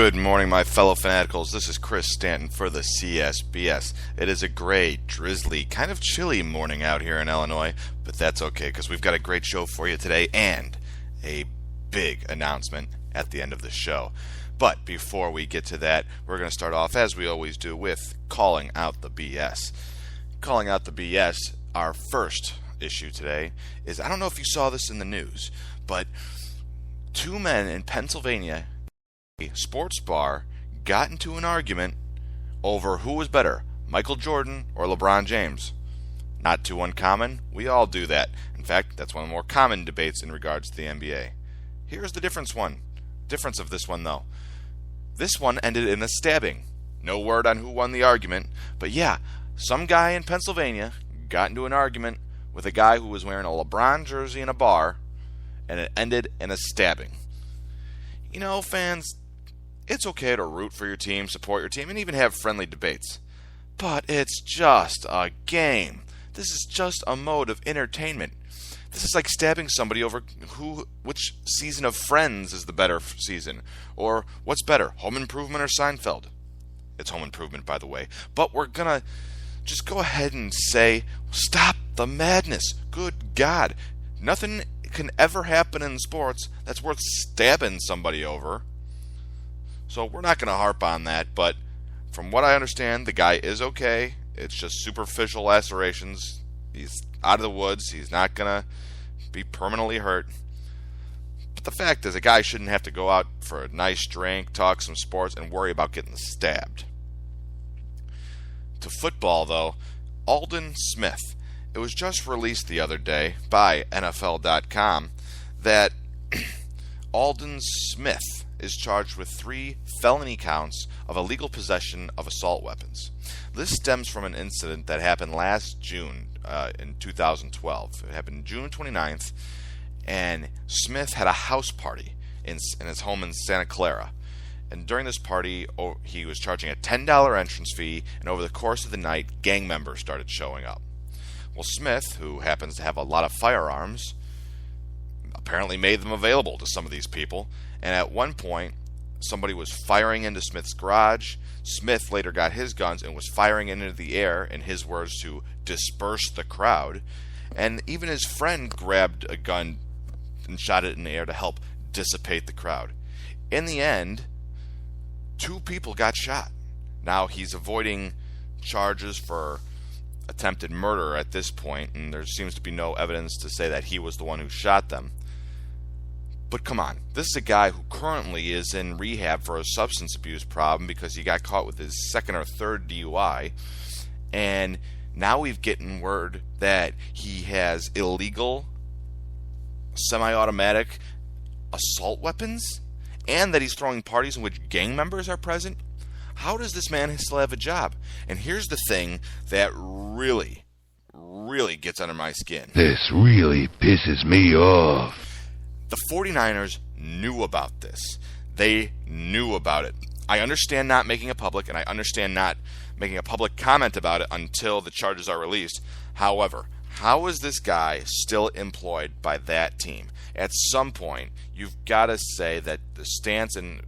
Good morning, my fellow fanaticals. This is Chris Stanton for the CSBS. It is a gray, drizzly, kind of chilly morning out here in Illinois, but that's okay because we've got a great show for you today and a big announcement at the end of the show. But before we get to that, we're going to start off, as we always do, with calling out the BS. Calling out the BS, our first issue today is, I don't know if you saw this in the news, but two men in Pennsylvania, a sports bar, got into an argument over who was better, Michael Jordan or LeBron James. Not too uncommon. We all do that. In fact, that's one of the more common debates in regards to the NBA. Here's the difference of this one, though. This one ended in a stabbing. No word on who won the argument, but yeah, some guy in Pennsylvania got into an argument with a guy who was wearing a LeBron jersey in a bar, and it ended in a stabbing. You know, fans, it's okay to root for your team, support your team, and even have friendly debates. But it's just a game. This is just a mode of entertainment. This is like stabbing somebody over which season of Friends is the better season. Or what's better, Home Improvement or Seinfeld? It's Home Improvement, by the way. But we're going to just go ahead and say, stop the madness. Good God. Nothing can ever happen in sports that's worth stabbing somebody over. So we're not going to harp on that, but from what I understand, the guy is okay. It's just superficial lacerations. He's out of the woods. He's not going to be permanently hurt. But the fact is, a guy shouldn't have to go out for a nice drink, talk some sports, and worry about getting stabbed. To football, though, Aldon Smith. It was just released the other day by NFL.com that Aldon Smith is charged with 3 felony counts of illegal possession of assault weapons. This stems from an incident that happened last June in 2012. It happened June 29th, and Smith had a house party in his home in Santa Clara. And during this party, he was charging a $10 entrance fee, and over the course of the night, gang members started showing up. Well, Smith, who happens to have a lot of firearms, apparently made them available to some of these people. And at one point, somebody was firing into Smith's garage. Smith later got his guns and was firing into the air, in his words, to disperse the crowd. And even his friend grabbed a gun and shot it in the air to help dissipate the crowd. In the end, 2 people got shot. Now he's avoiding charges for attempted murder at this point, and there seems to be no evidence to say that he was the one who shot them. But come on, this is a guy who currently is in rehab for a substance abuse problem because he got caught with his 2nd or 3rd DUI, and now we've gotten word that he has illegal semi-automatic assault weapons, and that he's throwing parties in which gang members are present. How does this man still have a job? And here's the thing that really gets under my skin. This really pisses me off. The 49ers knew about this. They knew about it. I understand not making it public, and I understand not making a public comment about it until the charges are released. However, how is this guy still employed by that team? At some point, you've got to say that the stance and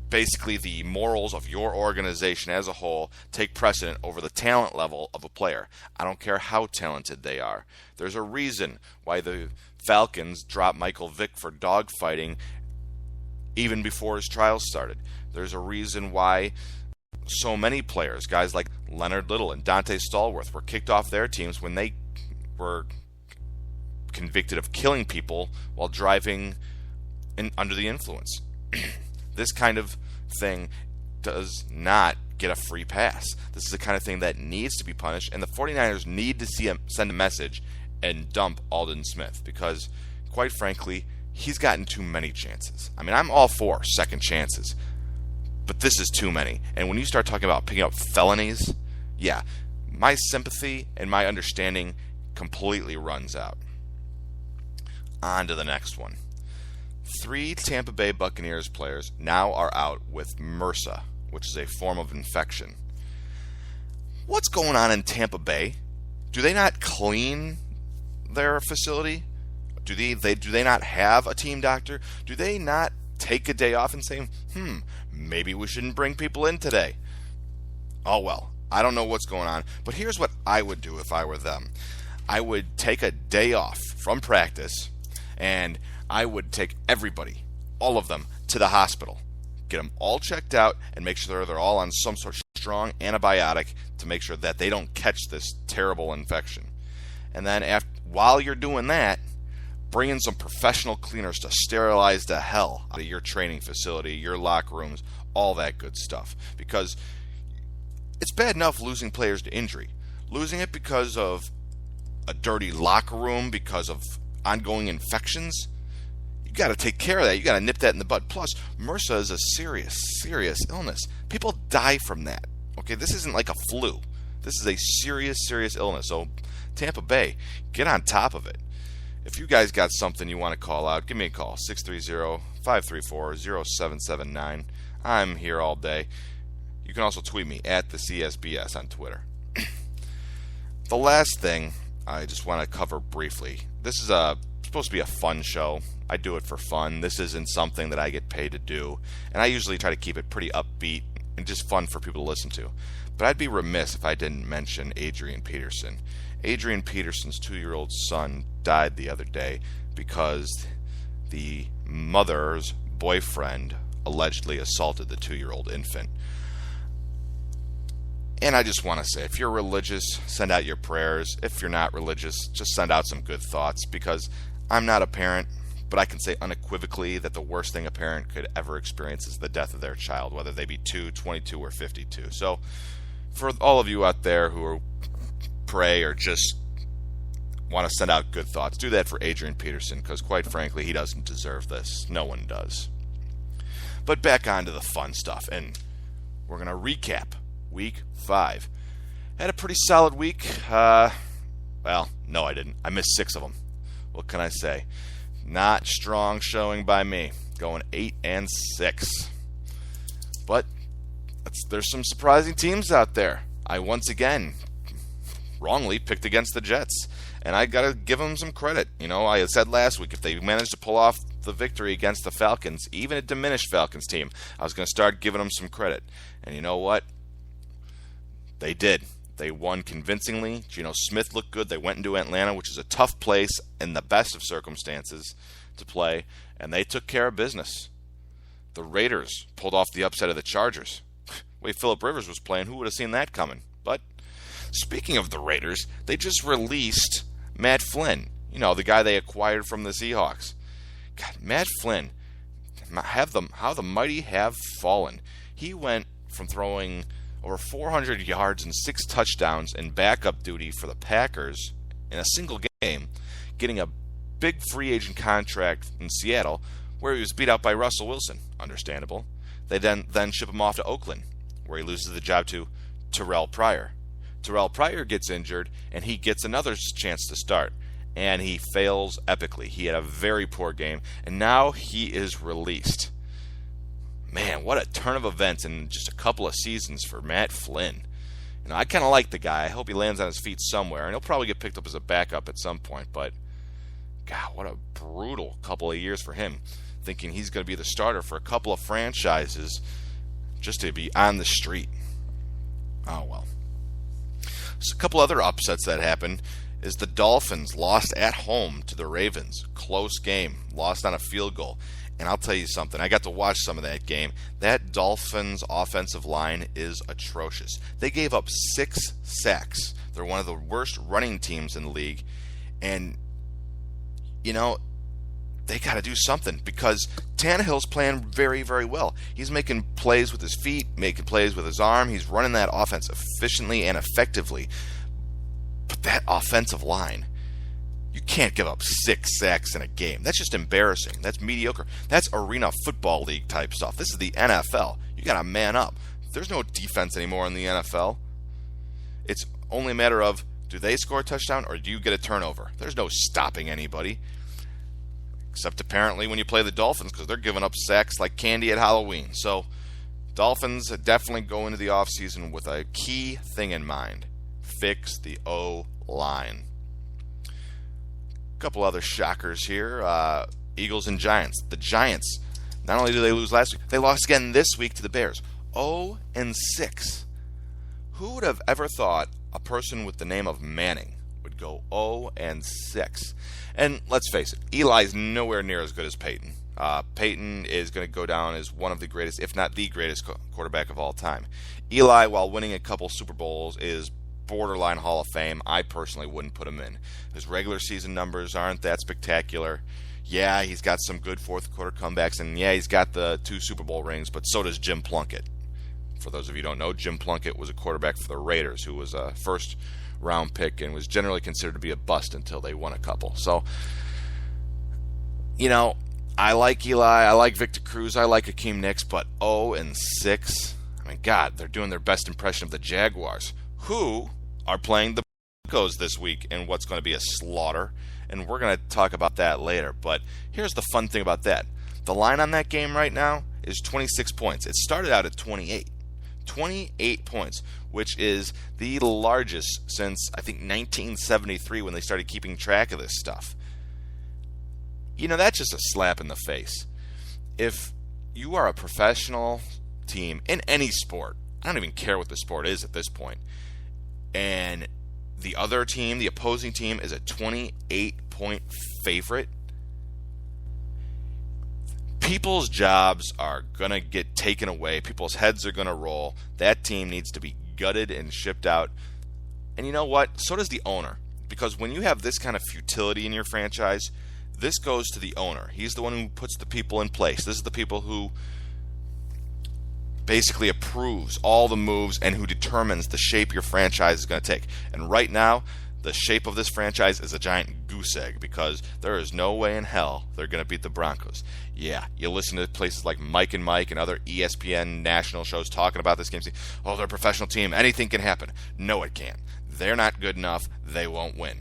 basically the morals of your organization as a whole take precedent over the talent level of a player. I don't care how talented they are. There's a reason why the Falcons dropped Michael Vick for dogfighting even before his trial started. There's a reason why so many players, guys like Leonard Little and Dante Stallworth, were kicked off their teams when they were convicted of killing people while driving under the influence. This kind of thing does not get a free pass. This is the kind of thing that needs to be punished, and the 49ers need to send a message and dump Aldon Smith because, quite frankly, he's gotten too many chances. I mean, I'm all for second chances, but this is too many. And when you start talking about picking up felonies, yeah, my sympathy and my understanding completely runs out. On to the next one. 3 Tampa Bay Buccaneers players now are out with MRSA, which is a form of infection. What's going on in Tampa Bay? Do they not clean their facility? Do they not have a team doctor? Do they not take a day off and say, maybe we shouldn't bring people in today. Oh well, I don't know what's going on, but here's what I would do if I were them. I would take a day off from practice, and I would take everybody, all of them, to the hospital. Get them all checked out and make sure they're all on some sort of strong antibiotic to make sure that they don't catch this terrible infection. And then while you're doing that, bring in some professional cleaners to sterilize the hell out of your training facility, your locker rooms, all that good stuff. Because it's bad enough losing players to injury. Losing it because of a dirty locker room, because of ongoing infections, you got to take care of that. You got to nip that in the bud. Plus, MRSA is a serious, serious illness. People die from that. Okay, this isn't like a flu. This is a serious, serious illness. So, Tampa Bay, get on top of it. If you guys got something you want to call out, give me a call, 630-534-0779. I'm here all day. You can also tweet me at the CSBS on Twitter. The last thing I just want to cover briefly. This is supposed to be a fun show. I do it for fun. This isn't something that I get paid to do. And I usually try to keep it pretty upbeat and just fun for people to listen to. But I'd be remiss if I didn't mention Adrian Peterson. Adrian Peterson's 2-year-old son died the other day because the mother's boyfriend allegedly assaulted the 2-year-old infant. And I just want to say, if you're religious, send out your prayers. If you're not religious, just send out some good thoughts, because I'm not a parent, but I can say unequivocally that the worst thing a parent could ever experience is the death of their child, whether they be 2, 22, or 52. So for all of you out there who pray or just want to send out good thoughts, do that for Adrian Peterson, because quite frankly, he doesn't deserve this. No one does. But back on to the fun stuff, and we're going to recap Week 5. Had a pretty solid week. Well, no, I didn't. I missed 6 of them. What can I say? Not strong showing by me. Going 8-6. But there's some surprising teams out there. I once again wrongly picked against the Jets, and I gotta give them some credit. You know, I said last week, if they managed to pull off the victory against the Falcons, even a diminished Falcons team, I was going to start giving them some credit. And you know what? They did. They won convincingly. Geno Smith looked good. They went into Atlanta, which is a tough place in the best of circumstances to play, and they took care of business. The Raiders pulled off the upset of the Chargers. The way Phillip Rivers was playing, who would have seen that coming? But speaking of the Raiders, they just released Matt Flynn, you know, the guy they acquired from the Seahawks. God, Matt Flynn, how the mighty have fallen. He went from throwing over 400 yards and 6 touchdowns in backup duty for the Packers in a single game, getting a big free agent contract in Seattle, where he was beat out by Russell Wilson. Understandable. They then ship him off to Oakland, where he loses the job to Terrell Pryor. Terrell Pryor gets injured, and he gets another chance to start, and he fails epically. He had a very poor game, and now he is released. Man, what a turn of events in just a couple of seasons for Matt Flynn. You know, I kind of like the guy. I hope he lands on his feet somewhere, and he'll probably get picked up as a backup at some point. But, God, what a brutal couple of years for him, thinking he's going to be the starter for a couple of franchises just to be on the street. Oh, well. So a couple other upsets that happened is the Dolphins lost at home to the Ravens. Close game. Lost on a field goal. And I'll tell you something, I got to watch some of that game. That Dolphins offensive line is atrocious. They gave up 6 sacks. They're one of the worst running teams in the league. And, you know, they got to do something, because Tannehill's playing very, very well. He's making plays with his feet, making plays with his arm. He's running that offense efficiently and effectively. But that offensive line, you can't give up 6 sacks in a game. That's just embarrassing. That's mediocre. That's Arena Football League type stuff. This is the NFL. You got to man up. There's no defense anymore in the NFL. It's only a matter of, do they score a touchdown or do you get a turnover? There's no stopping anybody. Except apparently when you play the Dolphins, because they're giving up sacks like candy at Halloween. So Dolphins definitely go into the offseason with a key thing in mind. Fix the O-line. Couple other shockers here. Eagles and Giants. The Giants Not only did they lose last week, they lost again this week to the Bears. 0-6. Who would have ever thought a person with the name of Manning would go 0-6? And let's face it, Eli's nowhere near as good as Peyton. Peyton is going to go down as one of the greatest, if not the greatest quarterback of all time. Eli, while winning a couple Super Bowls, is borderline Hall of Fame. I personally wouldn't put him in. His regular season numbers aren't that spectacular. Yeah, he's got some good fourth quarter comebacks, and yeah, he's got the 2 Super Bowl rings, but so does Jim Plunkett. For those of you who don't know, Jim Plunkett was a quarterback for the Raiders who was a first round pick and was generally considered to be a bust until they won a couple. So, I like Eli, I like Victor Cruz, I like Hakeem Nicks, but 0-6? I mean, God, they're doing their best impression of the Jaguars, who are playing the Broncos this week in what's going to be a slaughter, and we're going to talk about that later. But here's the fun thing about that. The line on that game right now is 26 points. It started out at 28. 28 points, which is the largest since, I think, 1973 when they started keeping track of this stuff. That's just a slap in the face. If you are a professional team in any sport, I don't even care what the sport is at this point, and the other team, the opposing team, is a 28-point favorite, people's jobs are going to get taken away. People's heads are going to roll. That team needs to be gutted and shipped out. And you know what? So does the owner. Because when you have this kind of futility in your franchise, this goes to the owner. He's the one who puts the people in place. This is the people who basically approves all the moves and who determines the shape your franchise is going to take. And right now, the shape of this franchise is a giant goose egg because there is no way in hell they're going to beat the Broncos. Yeah, you listen to places like Mike and Mike and other ESPN national shows talking about this game. Oh, they're a professional team. Anything can happen. No, it can't. They're not good enough. They won't win.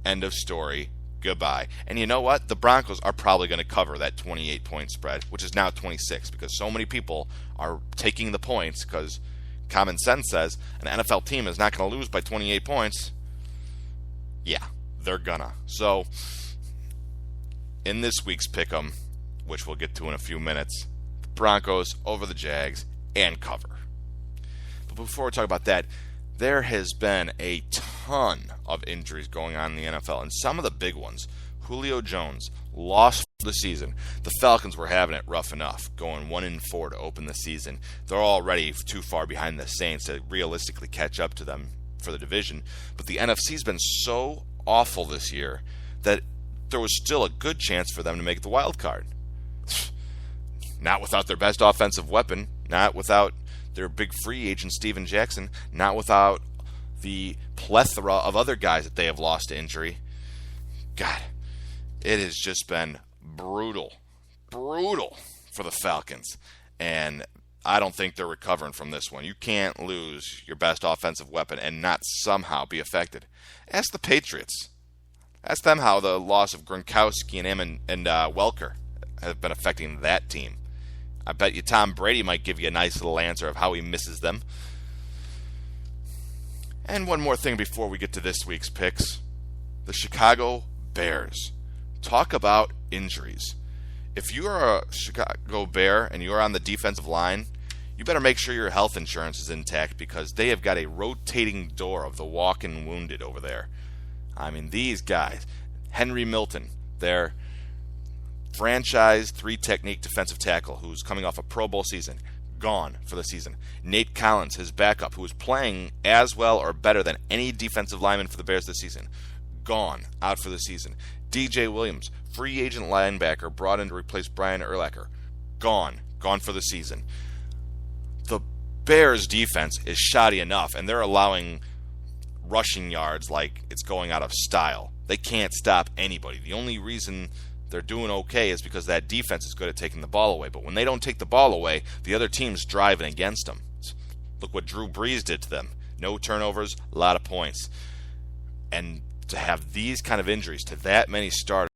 End of story. Goodbye. And you know what? The Broncos are probably going to cover that 28-point spread, which is now 26, because so many people are taking the points because common sense says an NFL team is not going to lose by 28 points. Yeah, they're gonna. So, in this week's Pick'em, which we'll get to in a few minutes, the Broncos over the Jags and cover. But before we talk about that, there has been a ton of injuries going on in the NFL, and some of the big ones. Julio Jones lost for the season. The Falcons were having it rough enough, going 1-4 to open the season. They're already too far behind the Saints to realistically catch up to them for the division. But the NFC's been so awful this year that there was still a good chance for them to make the wild card. Not without their best offensive weapon, not without their big free agent Steven Jackson, not without the plethora of other guys that they have lost to injury. God, it has just been brutal for the Falcons. And I don't think they're recovering from this one. You can't lose your best offensive weapon and not somehow be affected. Ask the Patriots. Ask them how the loss of Gronkowski and Welker have been affecting that team. I bet you Tom Brady might give you a nice little answer of how he misses them. And one more thing before we get to this week's picks. The Chicago Bears. Talk about injuries. If you are a Chicago Bear and you're on the defensive line, you better make sure your health insurance is intact because they have got a rotating door of the walking wounded over there. I mean, these guys. Henry Milton, their franchise 3-technique defensive tackle who's coming off a Pro Bowl season, gone for the season. Nate Collins, his backup, who was playing as well or better than any defensive lineman for the Bears this season, gone, out for the season. DJ Williams, free agent linebacker brought in to replace Brian Urlacher, gone for the season. The Bears defense is shoddy enough, and they're allowing rushing yards like it's going out of style. They can't stop anybody. The only reason they're doing okay is because that defense is good at taking the ball away. But when they don't take the ball away, the other team's driving against them. Look what Drew Brees did to them. No turnovers, a lot of points. And to have these kind of injuries to that many starters